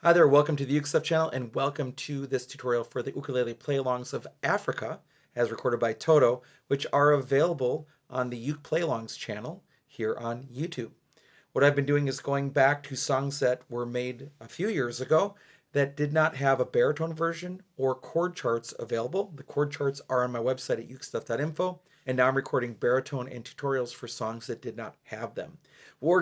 Hi there, welcome to the UkeStuff channel and welcome to this tutorial for the Ukulele Play-Alongs of Africa as recorded by Toto, which are available on the UkePlayAlongs channel here on YouTube. What I've been doing is going back to songs that were made a few years ago that did not have a baritone version or chord charts available. The chord charts are on my website at UkeStuff.info, and now I'm recording baritone and tutorials for songs that did not have them. What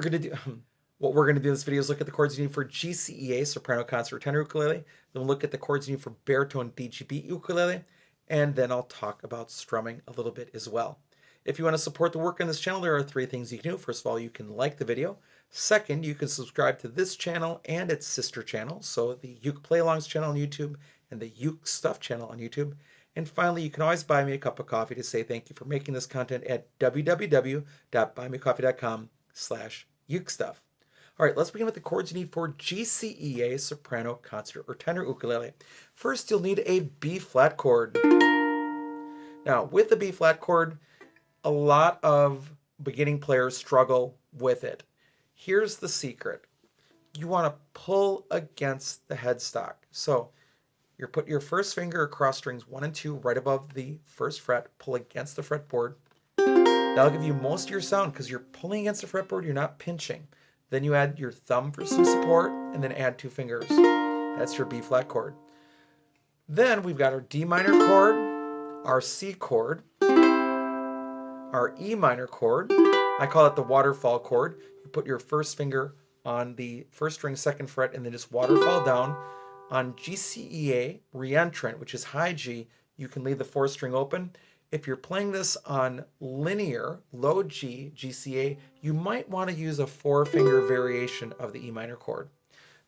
we're going to do in this video is look at the chords you need for GCEA soprano, concert, or tenor ukulele. Then we'll look at the chords you need for baritone DGBE ukulele, and then I'll talk about strumming a little bit as well. If you want to support the work on this channel, there are three things you can do. First of all, you can like the video. Second, you can subscribe to this channel and its sister channel, so the UkePlayAlongs channel on YouTube and the UkeStuff channel on YouTube. And finally, you can always buy me a cup of coffee to say thank you for making this content at www.buymeacoffee.com/UkeStuff. All right, let's begin with the chords you need for GCEA soprano, concert, or tenor ukulele. First, you'll need a B-flat chord. Now, with the B-flat chord, a lot of beginning players struggle with it. Here's the secret. You want to pull against the headstock. So you put your first finger across strings 1 and 2 right above the first fret, pull against the fretboard. That'll give you most of your sound because you're pulling against the fretboard, you're not pinching. Then you add your thumb for some support, and then add 2 fingers. That's your B-flat chord. Then we've got our D minor chord, our C chord, our E minor chord. I call it the waterfall chord. You put your first finger on the first string, 2nd fret, and then just waterfall down. On GCEA reentrant, which is high G, you can leave the 4th string open. If you're playing this on linear, low G, GCA, you might want to use a 4-finger variation of the E minor chord.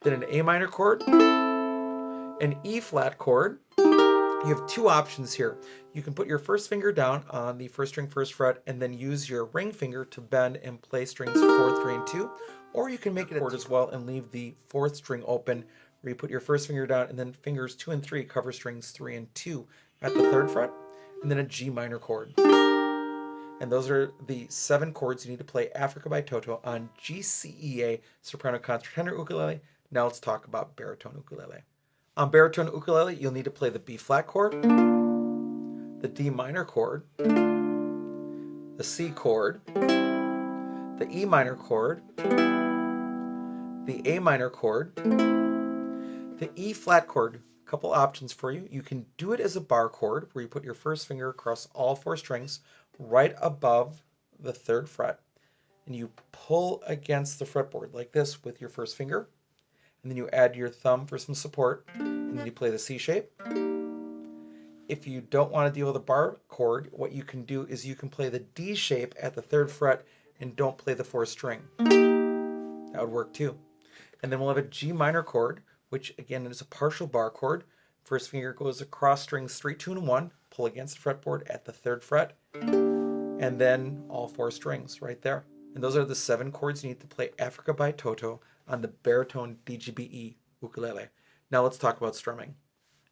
Then an A minor chord, an E flat chord. You have 2 options here. You can put your first finger down on the 1st string, 1st fret, and then use your ring finger to bend and play strings 4, 3, and 2. Or you can make it a chord as well and leave the 4th string open, where you put your first finger down and then fingers 2 and 3 cover strings 3 and 2 at the 3rd fret. And then a G minor chord. And those are the 7 chords you need to play Africa by Toto on GCEA soprano, concert, tenor ukulele. Now let's talk about baritone ukulele. On baritone ukulele, you'll need to play the B-flat chord, the D minor chord, the C chord, the E minor chord, the A minor chord, the E flat chord. Couple options for you. You can do it as a bar chord where you put your first finger across all 4 strings right above the 3rd fret and you pull against the fretboard like this with your first finger, and then you add your thumb for some support, and then you play the C shape. If you don't want to deal with a bar chord, what you can do is you can play the D shape at the 3rd fret and don't play the 4th string. That would work too. And then we'll have a G minor chord, which again is a partial bar chord. First finger goes across strings 3, 2, and 1, pull against the fretboard at the 3rd fret, and then all 4 strings right there. And those are the 7 chords you need to play Africa by Toto on the baritone DGBE ukulele. Now let's talk about strumming.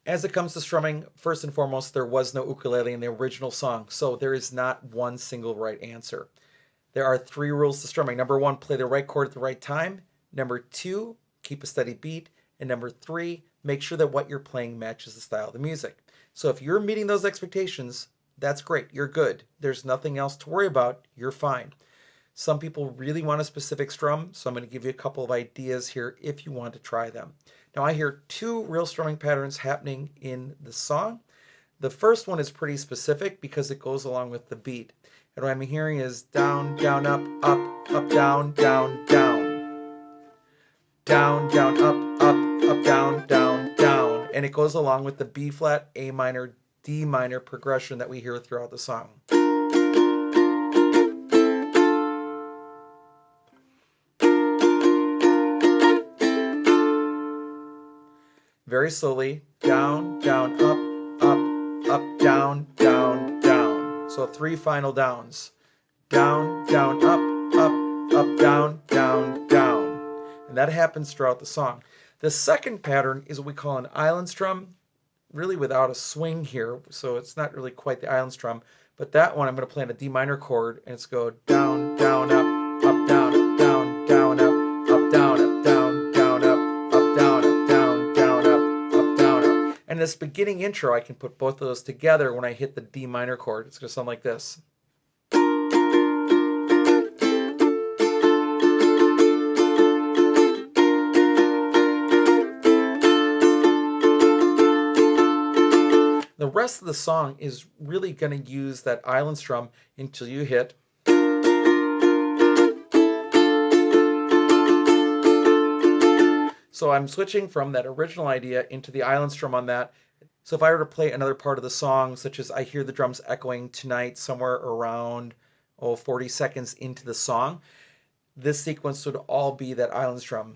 As it comes to strumming, first and foremost, there was no ukulele in the original song, so there is not one single right answer. There are 3 rules to strumming. Number 1, play the right chord at the right time. Number 2, keep a steady beat. And number 3, make sure that what you're playing matches the style of the music. So if you're meeting those expectations, that's great. You're good. There's nothing else to worry about. You're fine. Some people really want a specific strum, so I'm going to give you a couple of ideas here if you want to try them. Now I hear 2 real strumming patterns happening in the song. The first one is pretty specific because it goes along with the beat. And what I'm hearing is down, down, up, up, up, down, down, down. Down, down, up, down, down, down. And it goes along with the B flat, A minor, D minor progression that we hear throughout the song. Very slowly, down, down, up, down, down, down. So 3 final downs. Down, down, up, down, down, down. And that happens throughout the song. The second pattern is what we call an island strum, really without a swing here, so it's not really quite the island strum, but that one I'm going to play on a D minor chord, and it's go down, down, up, down, up, down, down, up, down, up, down, down, up, down, up, down, this beginning intro, I can put both of those together when I hit the D minor chord. It's going to sound like this. The rest of the song is really going to use that island strum until you hit. So I'm switching from that original idea into the island strum on that. So if I were to play another part of the song, such as I hear the drums echoing tonight somewhere around 40 seconds into the song, this sequence would all be that island strum.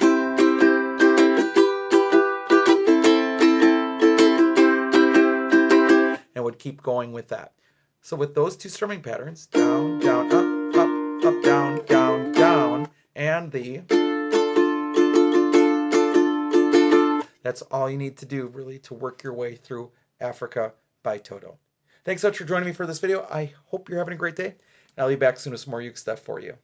And would keep going with that. So with those two strumming patterns, down, down, up, up, up, down, down, down, and the, that's all you need to do really to work your way through Africa by Toto. Thanks so much for joining me for this video. I hope you're having a great day. And I'll be back soon with some more Uke stuff for you.